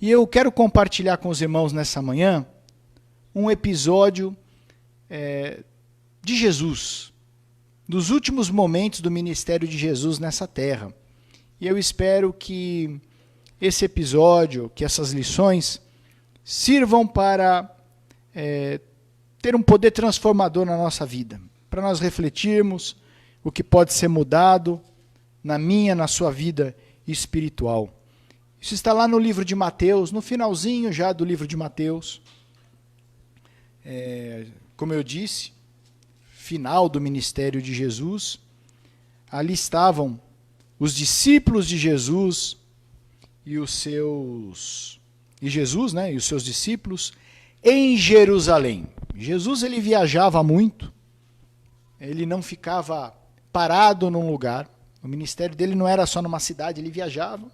E eu quero compartilhar com os irmãos nessa manhã um episódio de Jesus, dos últimos momentos do ministério de Jesus nessa terra. E eu espero que esse episódio, que essas lições, sirvam para ter um poder transformador na nossa vida, para nós refletirmos o que pode ser mudado na minha, na sua vida espiritual. Isso está lá no livro de Mateus, no finalzinho já do livro de Mateus. Como eu disse, final do ministério de Jesus. Ali estavam os discípulos de Jesus e Jesus, né, e os seus discípulos em Jerusalém. Jesus, ele viajava muito. Ele não ficava parado num lugar. O ministério dele não era só numa cidade, ele viajava.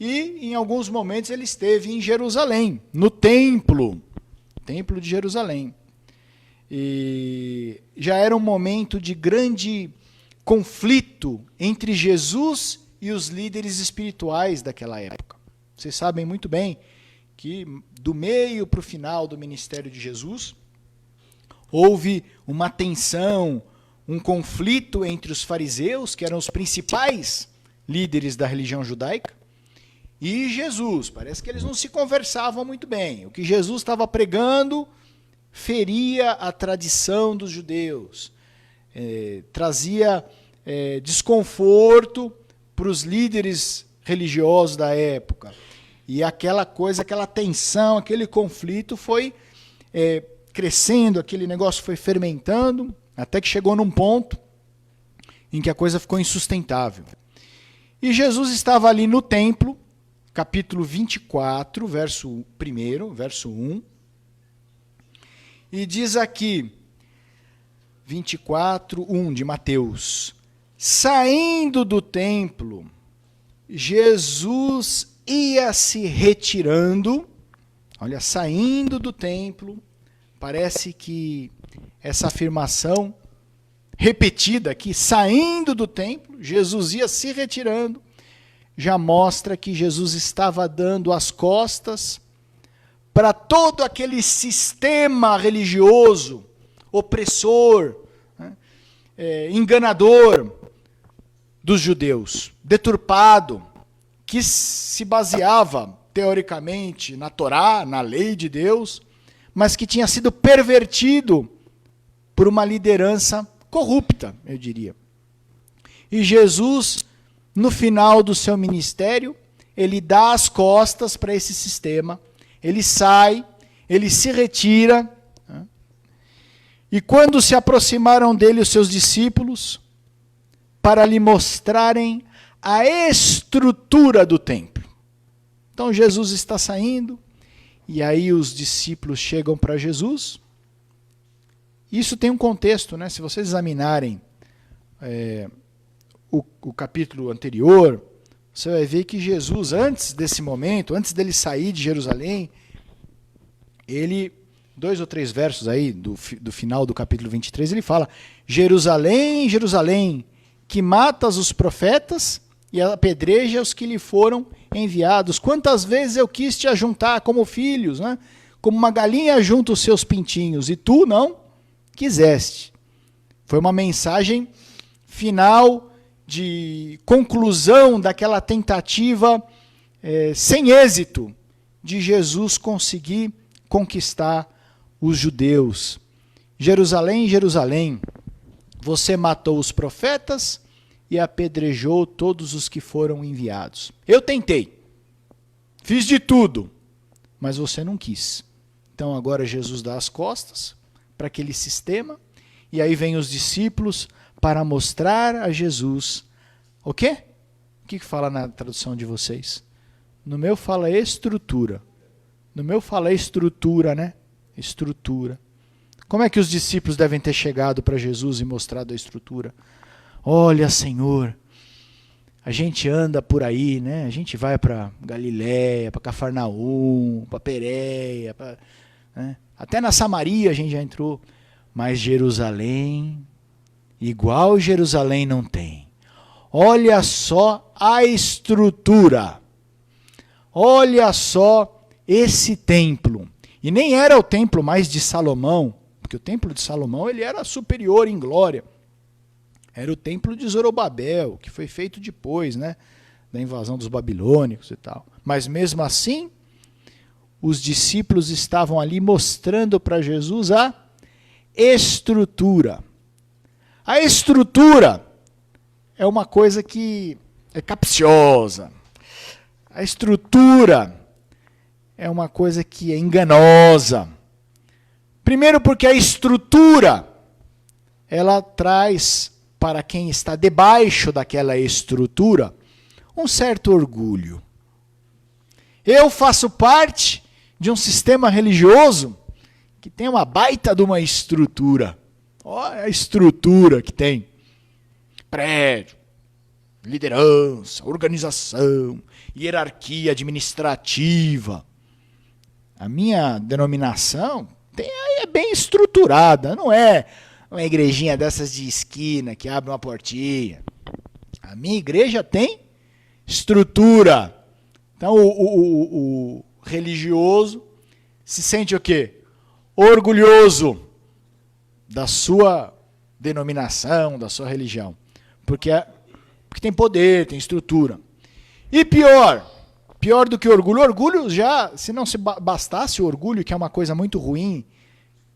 E, em alguns momentos, ele esteve em Jerusalém, no templo de Jerusalém. E já era um momento de grande conflito entre Jesus e os líderes espirituais daquela época. Vocês sabem muito bem que, do meio para o final do ministério de Jesus, houve uma tensão, um conflito entre os fariseus, que eram os principais líderes da religião judaica, e Jesus. Parece que eles não se conversavam muito bem. O que Jesus estava pregando feria a tradição dos judeus, trazia desconforto para os líderes religiosos da época. E aquela tensão, aquele conflito foi crescendo, aquele negócio foi fermentando, até que chegou num ponto em que a coisa ficou insustentável. E Jesus estava ali no templo, capítulo 24, verso 1, e diz aqui, 24, 1 de Mateus: saindo do templo, Jesus ia se retirando. Olha, saindo do templo, parece que essa afirmação repetida aqui, saindo do templo, Jesus ia se retirando, já mostra que Jesus estava dando as costas para todo aquele sistema religioso, opressor, né, enganador dos judeus, deturpado, que se baseava, teoricamente, na Torá, na lei de Deus, mas que tinha sido pervertido por uma liderança corrupta, eu diria. E Jesus, no final do seu ministério, ele dá as costas para esse sistema, ele sai, ele se retira, né? E quando se aproximaram dele os seus discípulos, para lhe mostrarem a estrutura do templo. Então Jesus está saindo, e aí os discípulos chegam para Jesus. Isso tem um contexto, né? Se vocês examinarem o capítulo anterior, você vai ver que Jesus, antes desse momento, antes dele sair de Jerusalém, ele, 2 ou 3 versos aí do final do capítulo 23, ele fala: Jerusalém, Jerusalém, que matas os profetas e apedreja os que lhe foram enviados. Quantas vezes eu quis te ajuntar como filhos, né? Como uma galinha junta os seus pintinhos, e tu não quiseste. Foi uma mensagem final de conclusão daquela tentativa sem êxito de Jesus conseguir conquistar os judeus. Jerusalém, Jerusalém, você matou os profetas e apedrejou todos os que foram enviados. Eu tentei, fiz de tudo, mas você não quis. Então agora Jesus dá as costas para aquele sistema, e aí vem os discípulos para mostrar a Jesus o quê? O que fala na tradução de vocês? No meu fala estrutura. No meu fala estrutura, né? Estrutura. Como é que os discípulos devem ter chegado para Jesus e mostrado a estrutura? Olha, Senhor, a gente anda por aí, né? A gente vai para Galiléia, para Cafarnaum, para Pérea, né? Até na Samaria a gente já entrou. Mas Jerusalém, igual Jerusalém não tem. Olha só a estrutura. Olha só esse templo. E nem era o templo mais de Salomão, porque o templo de Salomão ele era superior em glória. Era o templo de Zorobabel, que foi feito depois, né, da invasão dos babilônicos e tal. Mas mesmo assim, os discípulos estavam ali mostrando para Jesus a estrutura. A estrutura é uma coisa que é capciosa. A estrutura é uma coisa que é enganosa. Primeiro porque a estrutura, ela traz para quem está debaixo daquela estrutura um certo orgulho. Eu faço parte de um sistema religioso que tem uma baita de uma estrutura. Olha a estrutura que tem. Prédio, liderança, organização, hierarquia administrativa. A minha denominação é bem estruturada, não é uma igrejinha dessas de esquina que abre uma portinha. A minha igreja tem estrutura. Então o religioso se sente o quê? Orgulhoso da sua denominação, da sua religião. Porque tem poder, tem estrutura. E pior do que orgulho. Orgulho já, se não se bastasse o orgulho, que é uma coisa muito ruim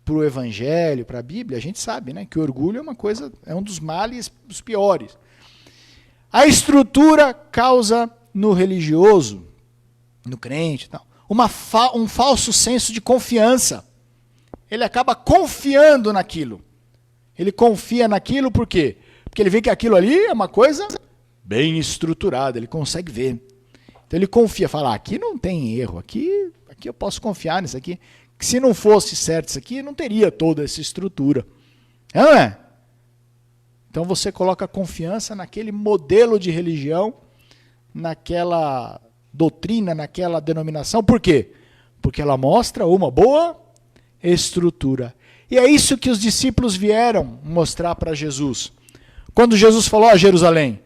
para o evangelho, para a Bíblia, a gente sabe, né, que o orgulho é uma coisa, é um dos males dos piores. A estrutura causa no religioso, no crente, um falso senso de confiança. Ele acaba confiando naquilo. Ele confia naquilo por quê? Porque ele vê que aquilo ali é uma coisa bem estruturada, ele consegue ver. Então ele confia, fala, aqui não tem erro, aqui eu posso confiar nisso aqui. Que se não fosse certo isso aqui, não teria toda essa estrutura. Não é? Então você coloca confiança naquele modelo de religião, naquela doutrina, naquela denominação. Por quê? Porque ela mostra uma boa estrutura. E é isso que os discípulos vieram mostrar para Jesus. Quando Jesus falou a Jerusalém,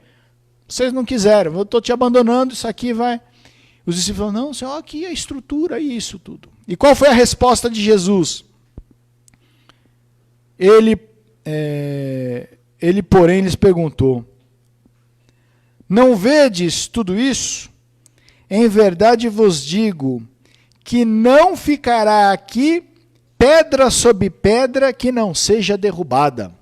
vocês não quiseram, eu estou te abandonando, isso aqui vai... Os discípulos falaram, não, Senhor, aqui a estrutura e isso tudo. E qual foi a resposta de Jesus? Ele, porém, lhes perguntou, não vedes tudo isso? Em verdade vos digo que não ficará aqui pedra sobre pedra que não seja derrubada.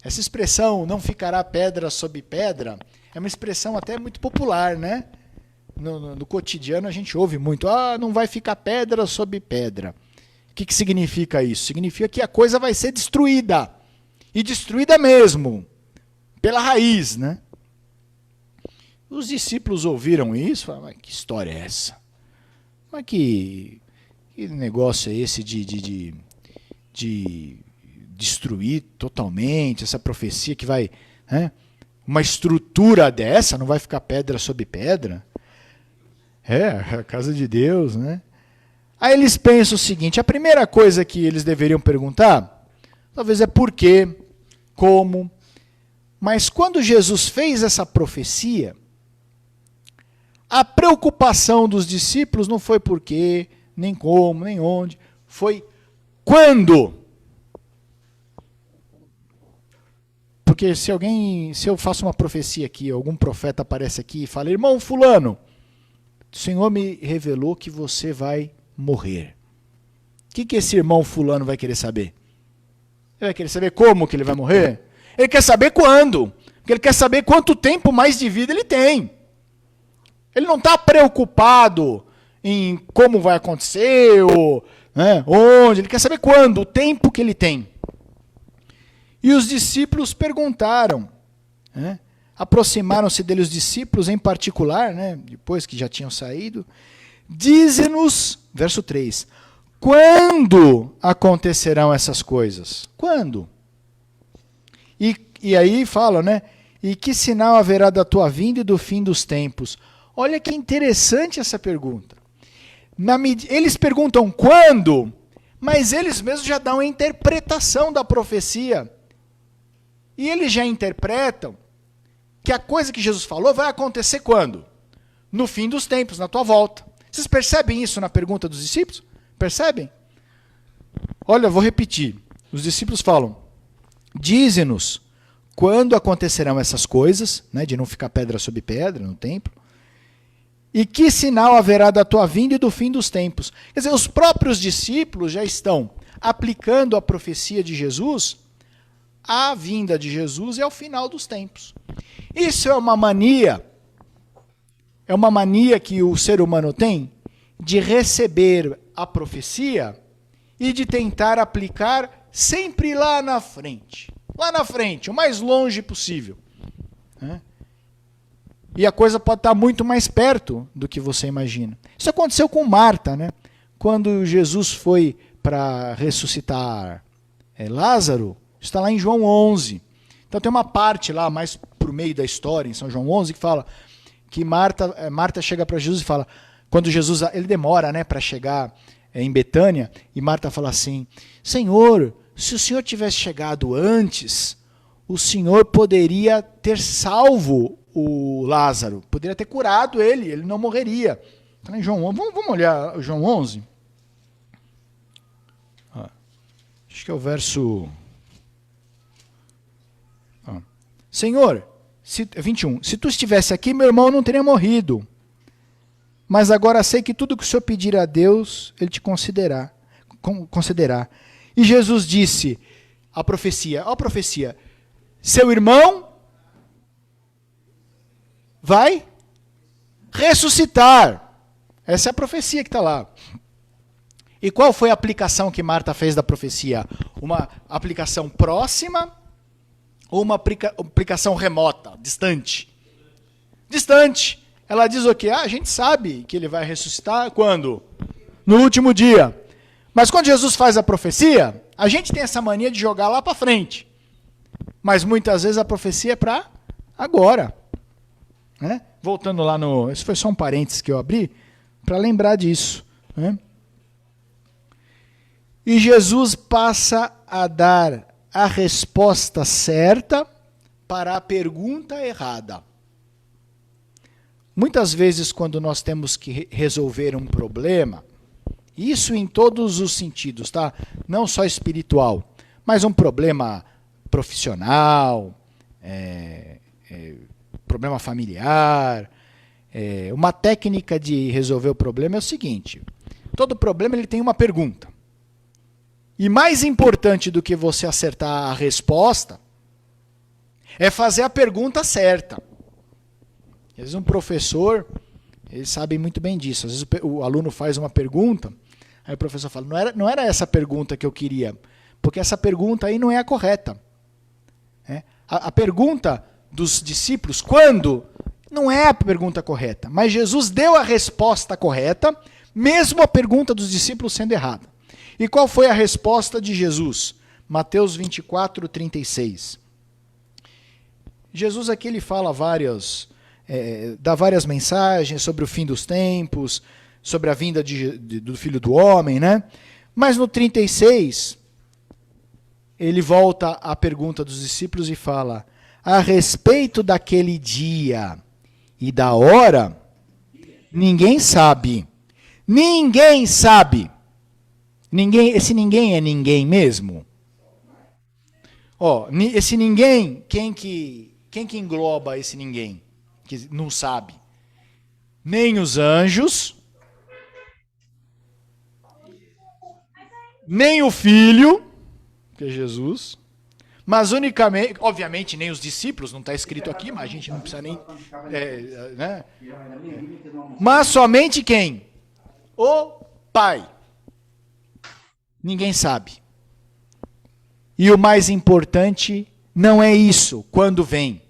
Essa expressão, não ficará pedra sobre pedra, é uma expressão até muito popular, né? No cotidiano a gente ouve muito, não vai ficar pedra sobre pedra. O que significa isso? Significa que a coisa vai ser destruída. E destruída mesmo, pela raiz, né? Os discípulos ouviram isso e falaram, mas que história é essa? Mas que negócio é esse de destruir totalmente essa profecia que vai... Né? Uma estrutura dessa não vai ficar pedra sobre pedra? É, a casa de Deus, né? Aí eles pensam o seguinte, a primeira coisa que eles deveriam perguntar, talvez é por quê, como, mas quando Jesus fez essa profecia, a preocupação dos discípulos não foi por quê, nem como, nem onde, foi quando. Porque se eu faço uma profecia aqui, algum profeta aparece aqui e fala, irmão fulano, o Senhor me revelou que você vai morrer. O que esse irmão fulano vai querer saber? Ele vai querer saber como que ele vai morrer? Ele quer saber quando. Porque ele quer saber quanto tempo mais de vida ele tem. Ele não está preocupado em como vai acontecer, ou, né, onde. Ele quer saber quando, o tempo que ele tem. E os discípulos perguntaram, né? Aproximaram-se dele os discípulos em particular, né, depois que já tinham saído, dize-nos, verso 3, quando acontecerão essas coisas? Quando? E aí falam, né, e que sinal haverá da tua vinda e do fim dos tempos? Olha que interessante essa pergunta. Eles perguntam quando, mas eles mesmos já dão a interpretação da profecia. E eles já interpretam que a coisa que Jesus falou vai acontecer quando? No fim dos tempos, na tua volta. Vocês percebem isso na pergunta dos discípulos? Percebem? Olha, vou repetir. Os discípulos falam, dize-nos quando acontecerão essas coisas, né, de não ficar pedra sobre pedra no templo, e que sinal haverá da tua vinda e do fim dos tempos. Quer dizer, os próprios discípulos já estão aplicando a profecia de Jesus à vinda de Jesus e ao final dos tempos. Isso é uma mania que o ser humano tem de receber a profecia e de tentar aplicar sempre lá na frente, o mais longe possível. Né? E a coisa pode estar muito mais perto do que você imagina. Isso aconteceu com Marta, né? Quando Jesus foi para ressuscitar Lázaro, está lá em João 11. Então tem uma parte lá, mais para o meio da história, em São João 11, que fala que Marta chega para Jesus e fala, quando Jesus, ele demora, né, para chegar em Betânia, e Marta fala assim, Senhor, se o Senhor tivesse chegado antes, o Senhor poderia ter salvo o Lázaro, poderia ter curado ele não morreria. Então, em João 11, vamos olhar João 11? Acho que é o verso... Senhor, 21, se tu estivesse aqui, meu irmão não teria morrido. Mas agora sei que tudo que o Senhor pedir a Deus, Ele te concederá. E Jesus disse, a profecia, seu irmão vai ressuscitar. Essa é a profecia que está lá. E qual foi a aplicação que Marta fez da profecia? Uma aplicação próxima ou uma aplicação remota, distante? Distante. Ela diz o quê? A gente sabe que ele vai ressuscitar quando? No último dia. Mas quando Jesus faz a profecia, a gente tem essa mania de jogar lá para frente. Mas muitas vezes a profecia é para agora. Né? Voltando lá no... Esse foi só um parênteses que eu abri para lembrar disso. Né? E Jesus passa a dar a resposta certa para a pergunta errada. Muitas vezes, quando nós temos que resolver um problema, isso em todos os sentidos, tá? Não só espiritual, mas um problema profissional, problema familiar, uma técnica de resolver o problema é o seguinte, todo problema ele tem uma pergunta. E mais importante do que você acertar a resposta, é fazer a pergunta certa. Às vezes um professor, eles sabem muito bem disso. Às vezes o aluno faz uma pergunta, aí o professor fala, não era essa pergunta que eu queria, porque essa pergunta aí não é a correta. A pergunta dos discípulos, quando? Não é a pergunta correta, mas Jesus deu a resposta correta, mesmo a pergunta dos discípulos sendo errada. E qual foi a resposta de Jesus? Mateus 24, 36. Jesus aqui ele fala dá várias mensagens sobre o fim dos tempos, sobre a vinda do Filho do Homem, né? Mas no 36, ele volta à pergunta dos discípulos e fala, a respeito daquele dia e da hora, ninguém sabe. Ninguém sabe. Esse ninguém é ninguém mesmo? Esse ninguém, quem que engloba esse ninguém? Que não sabe. Nem os anjos, nem o Filho, que é Jesus, mas unicamente, obviamente, nem os discípulos, não está escrito aqui, mas a gente não precisa nem... né? Mas somente quem? O Pai. Ninguém sabe. E o mais importante não é isso, quando vem.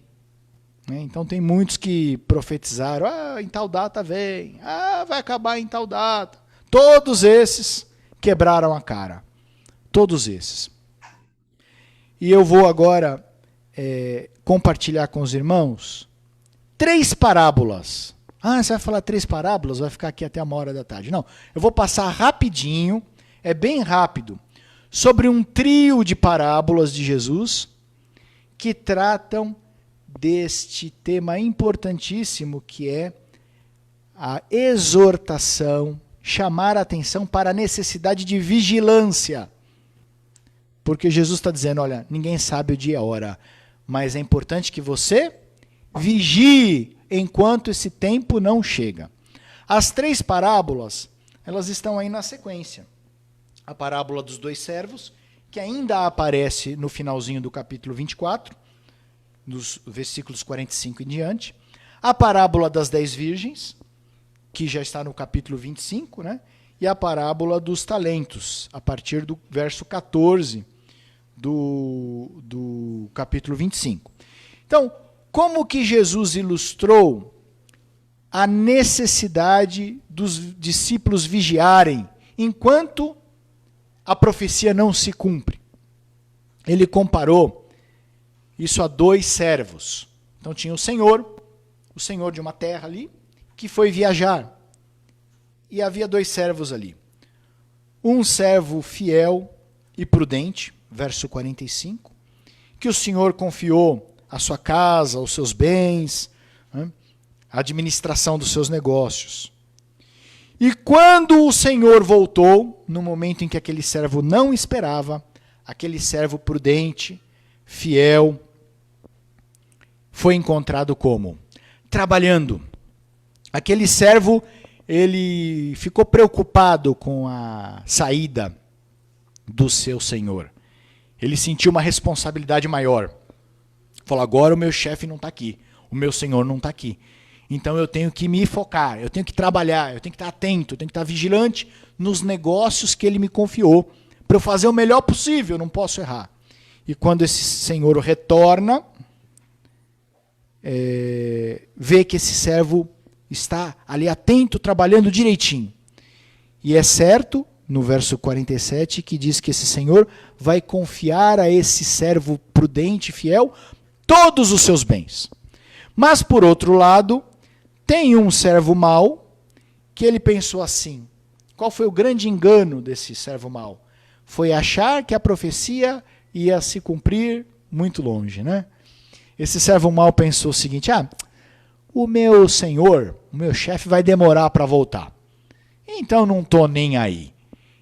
Então tem muitos que profetizaram, em tal data vem, vai acabar em tal data. Todos esses quebraram a cara. Todos esses. E eu vou agora compartilhar com os irmãos 3 parábolas. Você vai falar 3 parábolas? Vai ficar aqui até 13h. Não, eu vou passar rapidinho, bem rápido, sobre um trio de parábolas de Jesus que tratam deste tema importantíssimo que é a exortação, chamar a atenção para a necessidade de vigilância. Porque Jesus está dizendo, olha, ninguém sabe o dia e a hora, mas é importante que você vigie enquanto esse tempo não chega. As 3 parábolas, elas estão aí na sequência. A parábola dos 2 servos, que ainda aparece no finalzinho do capítulo 24, dos versículos 45 em diante. A parábola das 10 virgens, que já está no capítulo 25, né? E a parábola dos talentos, a partir do verso 14 do capítulo 25. Então, como que Jesus ilustrou a necessidade dos discípulos vigiarem enquanto a profecia não se cumpre? Ele comparou isso a 2 servos. Então tinha o senhor de uma terra ali, que foi viajar. E havia 2 servos ali. Um servo fiel e prudente, verso 45, que o Senhor confiou a sua casa, os seus bens, né, a administração dos seus negócios. E quando o Senhor voltou, no momento em que aquele servo não esperava, aquele servo prudente, fiel, foi encontrado como? Trabalhando. Aquele servo, ele ficou preocupado com a saída do seu senhor. Ele sentiu uma responsabilidade maior. Falou, agora o meu chefe não está aqui, o meu senhor não está aqui. Então eu tenho que me focar, eu tenho que trabalhar, eu tenho que estar atento, eu tenho que estar vigilante nos negócios que ele me confiou, para eu fazer o melhor possível, não posso errar. E quando esse senhor retorna, vê que esse servo está ali atento, trabalhando direitinho. E é certo, no verso 47, que diz que esse senhor vai confiar a esse servo prudente e fiel todos os seus bens. Mas, por outro lado, tem um servo mau que ele pensou assim. Qual foi o grande engano desse servo mau? Foi achar que a profecia ia se cumprir muito longe, né? Esse servo mau pensou o seguinte, o meu senhor, o meu chefe vai demorar para voltar. Então não estou nem aí.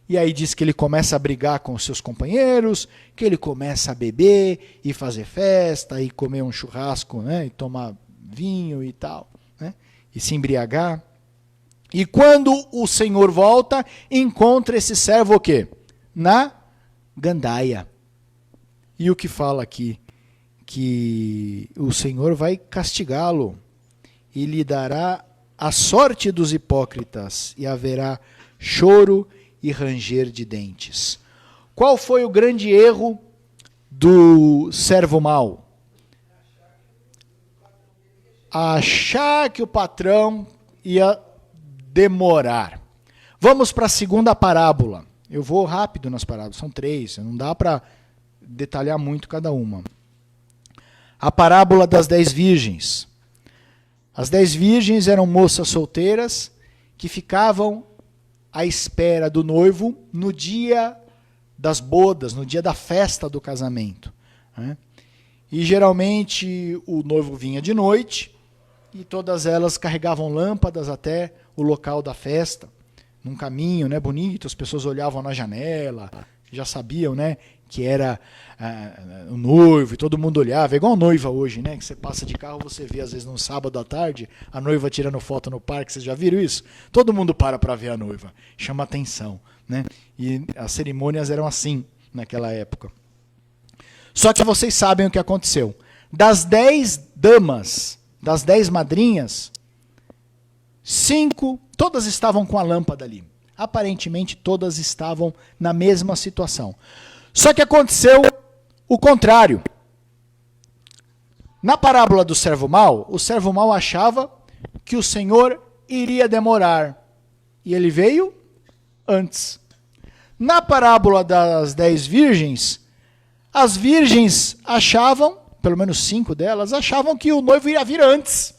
E aí diz que ele começa a brigar com os seus companheiros, que ele começa a beber e fazer festa e comer um churrasco, né, e tomar vinho e tal, né, e se embriagar. E quando o Senhor volta, encontra esse servo o quê? Na gandaia. E o que fala aqui? Que o Senhor vai castigá-lo e lhe dará a sorte dos hipócritas e haverá choro e ranger de dentes. Qual foi o grande erro do servo mau? Achar que o patrão ia demorar. Vamos para a segunda parábola. Eu vou rápido nas parábolas, são 3, não dá para detalhar muito cada uma. A parábola das 10 virgens. As 10 virgens eram moças solteiras que ficavam à espera do noivo no dia das bodas, no dia da festa do casamento, né? E geralmente o noivo vinha de noite e todas elas carregavam lâmpadas até o local da festa, num caminho, né, bonito, as pessoas olhavam na janela, já sabiam, né, que era o noivo, e todo mundo olhava, é igual a noiva hoje, né, que você passa de carro, você vê às vezes num sábado à tarde, a noiva tirando foto no parque, vocês já viram isso? Todo mundo para ver a noiva, chama atenção, né, e as cerimônias eram assim naquela época. Só que vocês sabem o que aconteceu. Das 10 damas, das 10 madrinhas, 5, todas estavam com a lâmpada ali. Aparentemente todas estavam na mesma situação. Só que aconteceu o contrário. Na parábola do servo mau, o servo mau achava que o Senhor iria demorar. E ele veio antes. Na parábola das 10 virgens, as virgens achavam, pelo menos 5 delas, achavam que o noivo ia vir antes.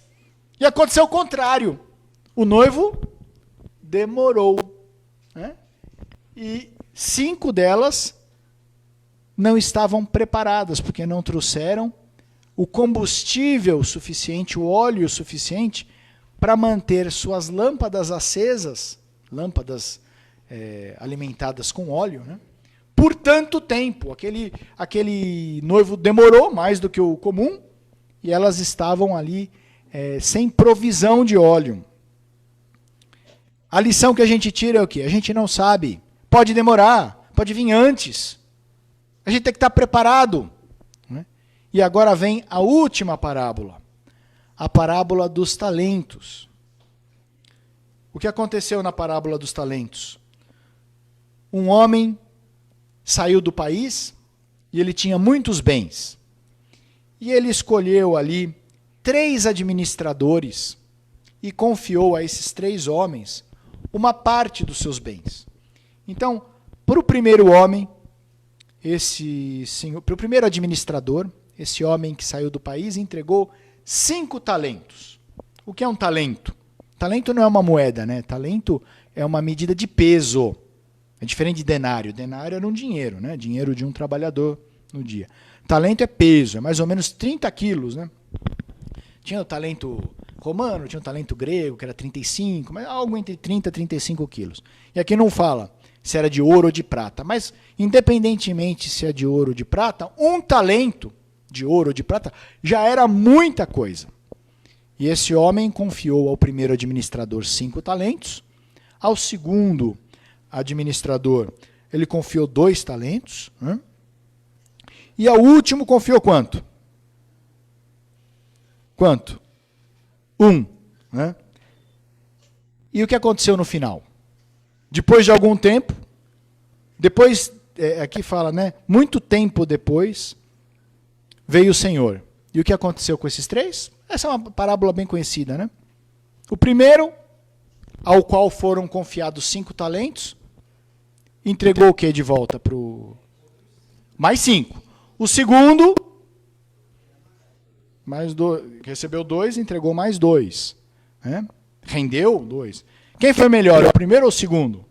E aconteceu o contrário. O noivo demorou, né? E 5 delas não estavam preparadas, porque não trouxeram o combustível suficiente, o óleo suficiente, para manter suas lâmpadas acesas, lâmpadas alimentadas com óleo, né? Por tanto tempo. Aquele noivo demorou mais do que o comum e elas estavam ali sem provisão de óleo. A lição que a gente tira é o quê? A gente não sabe. Pode demorar, pode vir antes. A gente tem que estar preparado. Né? E agora vem a última parábola. A parábola dos talentos. O que aconteceu na parábola dos talentos? Um homem saiu do país e ele tinha muitos bens. E ele escolheu ali 3 administradores e confiou a esses 3 homens uma parte dos seus bens. Então, para o primeiro homem, para o primeiro administrador, esse homem que saiu do país entregou 5 talentos. O que é um talento? Talento não é uma moeda, né? Talento é uma medida de peso. É diferente de denário. Denário era um dinheiro, né? Dinheiro de um trabalhador no dia. Talento é peso, é mais ou menos 30 quilos, né? Tinha o talento romano, tinha o talento grego, que era 35, mas algo entre 30 e 35 quilos. E aqui não fala se era de ouro ou de prata, mas independentemente se é de ouro ou de prata, um talento de ouro ou de prata já era muita coisa. E esse homem confiou ao primeiro administrador 5 talentos, ao segundo administrador ele confiou 2 talentos, né? E ao último confiou quanto? Quanto? 1. Né? E o que aconteceu no final? Depois de algum tempo, aqui fala, né? Muito tempo depois, veio o Senhor. E o que aconteceu com esses 3? Essa é uma parábola bem conhecida, né? O primeiro, ao qual foram confiados 5 talentos, entregou o que de volta para o... Mais 5. O segundo... recebeu 2, entregou mais 2. Né? Rendeu 2. Quem foi melhor, o primeiro ou o segundo?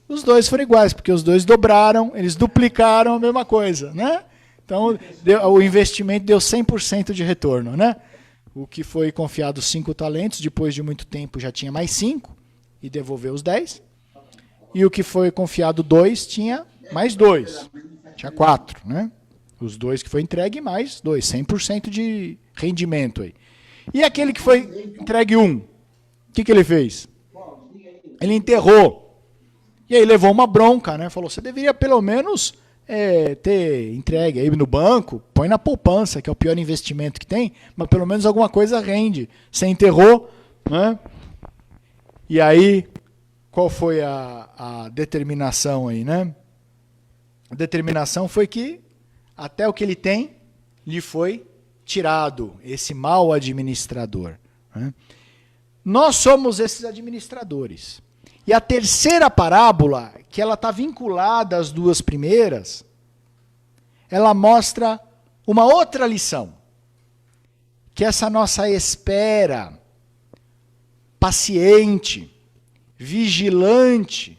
Os 2 foram iguais, porque os 2 dobraram, eles duplicaram a mesma coisa. Né? Então, o investimento deu 100% de retorno. Né? O que foi confiado 5 talentos, depois de muito tempo já tinha mais 5, e devolveu os 10. E o que foi confiado 2 tinha mais 2. Tinha 4, né? Os 2 que foi entregue mais 2, 100% de rendimento aí. E aquele que foi entregue 1, o que ele fez? Ele enterrou. E aí levou uma bronca, né? Falou, você deveria pelo menos ter entregue aí no banco, põe na poupança, que é o pior investimento que tem, mas pelo menos alguma coisa rende. Você enterrou, né? E aí, qual foi a determinação aí, né? A determinação foi que até o que ele tem lhe foi tirado, esse mau administrador. Né? Nós somos esses administradores. E a terceira parábola, que ela está vinculada às 2 primeiras, ela mostra uma outra lição. Que essa nossa espera paciente, vigilante,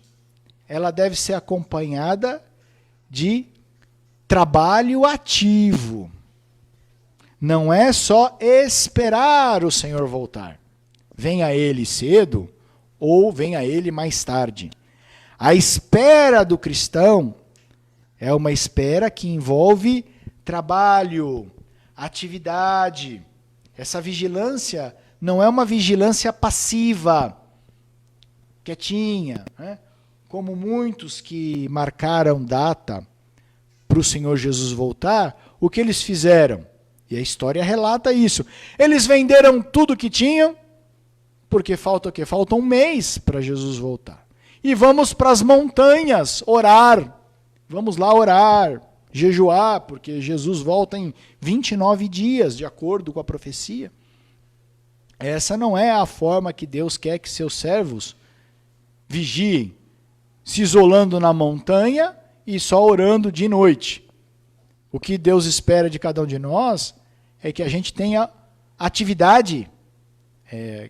ela deve ser acompanhada de trabalho ativo. Não é só esperar o Senhor voltar. Venha Ele cedo ou venha Ele mais tarde. A espera do cristão é uma espera que envolve trabalho, atividade. Essa vigilância não é uma vigilância passiva, quietinha, né? Como muitos que marcaram data para o Senhor Jesus voltar, o que eles fizeram? E a história relata isso. Eles venderam tudo que tinham, porque falta o quê? Falta um mês para Jesus voltar. E vamos para as montanhas orar. Vamos lá orar, jejuar, porque Jesus volta em 29 dias, de acordo com a profecia. Essa não é a forma que Deus quer que seus servos vigiem, se isolando na montanha e só orando de noite. O que Deus espera de cada um de nós é que a gente tenha atividade,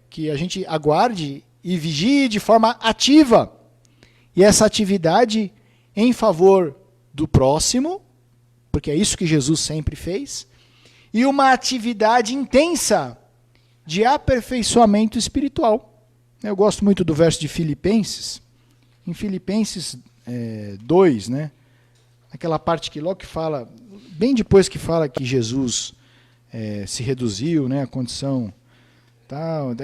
que a gente aguarde e vigie de forma ativa. E essa atividade em favor do próximo, porque é isso que Jesus sempre fez, e uma atividade intensa de aperfeiçoamento espiritual. Eu gosto muito do verso de Filipenses. Em Filipenses 2, né? Aquela parte que logo que fala, bem depois que fala que Jesus se reduziu, né, a condição tal,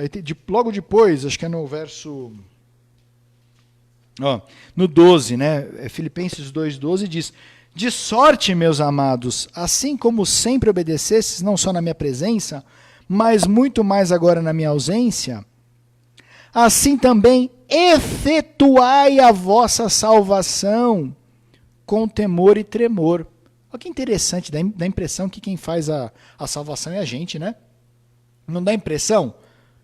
logo depois, acho que é no verso no 12, né, Filipenses 2:12 diz: de sorte, meus amados, assim como sempre obedecestes, não só na minha presença, mas muito mais agora na minha ausência, assim também efetuai a vossa salvação com temor e tremor. Olha que interessante, dá a impressão que quem faz a salvação é a gente, né? Não dá impressão?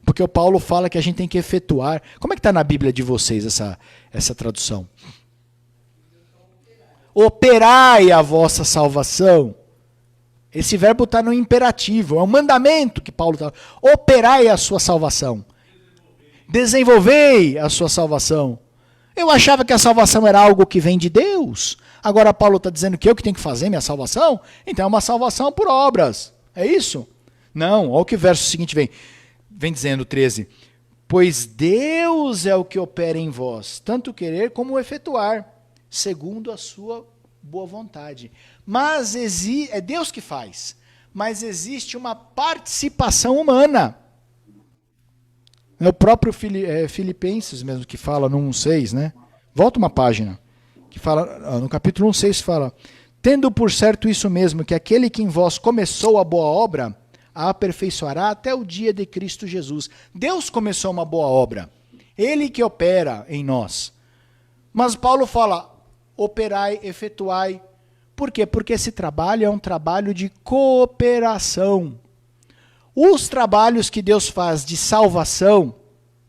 Porque o Paulo fala que a gente tem que efetuar. Como é que está na Bíblia de vocês essa tradução? Operai a vossa salvação. Esse verbo está no imperativo, é um mandamento que Paulo está. Operai a sua salvação. Desenvolvei a sua salvação. Eu achava que a salvação era algo que vem de Deus. Agora Paulo está dizendo que eu que tenho que fazer minha salvação? Então é uma salvação por obras. É isso? Não, olha o que o verso seguinte vem dizendo, 13. Pois Deus é o que opera em vós, tanto querer como efetuar, segundo a sua boa vontade. Mas é Deus que faz. Mas existe uma participação humana. É o próprio Filipenses mesmo que fala no 1:6, né? Volta uma página. Que fala, no capítulo 1:6 fala: tendo por certo isso mesmo, que aquele que em vós começou a boa obra, a aperfeiçoará até o dia de Cristo Jesus. Deus começou uma boa obra. Ele que opera em nós. Mas Paulo fala: operai, efetuai. Por quê? Porque esse trabalho é um trabalho de cooperação. Os trabalhos que Deus faz de salvação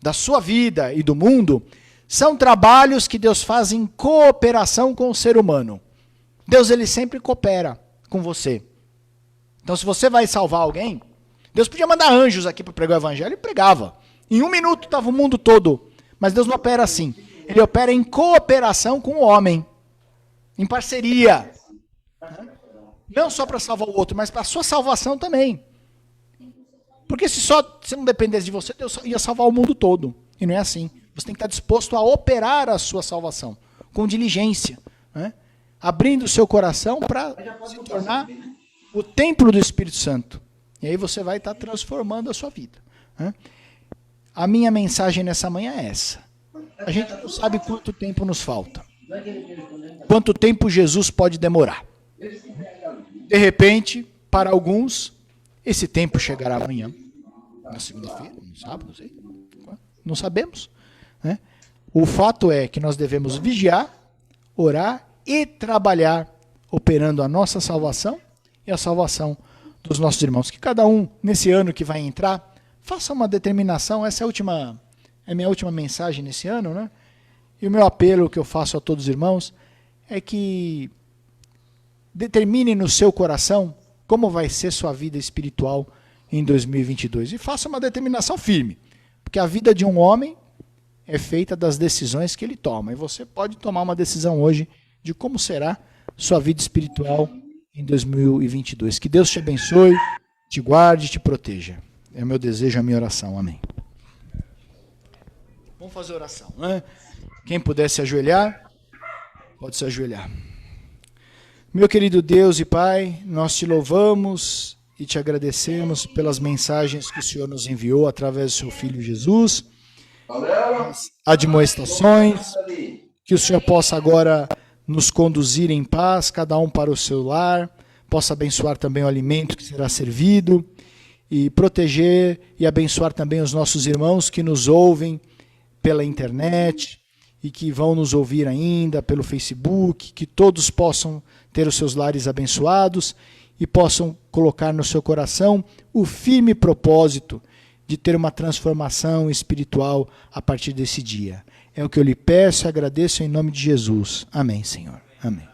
da sua vida e do mundo são trabalhos que Deus faz em cooperação com o ser humano. Deus, ele sempre coopera com você. Então, se você vai salvar alguém, Deus podia mandar anjos aqui para pregar o evangelho e pregava. Em 1 minuto estava o mundo todo. Mas Deus não opera assim. Ele opera em cooperação com o homem. Em parceria. Não só para salvar o outro, mas para a sua salvação também. Porque se não dependesse de você, Deus ia salvar o mundo todo. E não é assim. Você tem que estar disposto a operar a sua salvação. Com diligência. Né? Abrindo o seu coração para se tornar o templo do Espírito Santo. E aí você vai estar transformando a sua vida. Né? A minha mensagem nessa manhã é essa. A gente não sabe quanto tempo nos falta. Quanto tempo Jesus pode demorar. De repente, para alguns, esse tempo chegará amanhã. Na segunda-feira, no sábado, não sei. Não sabemos. Né? O fato é que nós devemos vigiar, orar e trabalhar, operando a nossa salvação e a salvação dos nossos irmãos. Que cada um, nesse ano que vai entrar, faça uma determinação. Essa é a minha última mensagem nesse ano, né? E o meu apelo que eu faço a todos os irmãos é que determine no seu coração como vai ser sua vida espiritual em 2022. E faça uma determinação firme. Porque a vida de um homem é feita das decisões que ele toma. E você pode tomar uma decisão hoje de como será sua vida espiritual em 2022. Que Deus te abençoe, te guarde, te proteja. É o meu desejo, a minha oração. Amém. Vamos fazer oração, né? Quem puder se ajoelhar, pode se ajoelhar. Meu querido Deus e Pai, nós te louvamos e te agradecemos pelas mensagens que o Senhor nos enviou através do seu Filho Jesus, as admoestações, que o Senhor possa agora nos conduzir em paz, cada um para o seu lar, possa abençoar também o alimento que será servido e proteger e abençoar também os nossos irmãos que nos ouvem pela internet e que vão nos ouvir ainda pelo Facebook, que todos possam ter os seus lares abençoados e possam colocar no seu coração o firme propósito de ter uma transformação espiritual a partir desse dia. É o que eu lhe peço e agradeço em nome de Jesus. Amém, Senhor. Amém.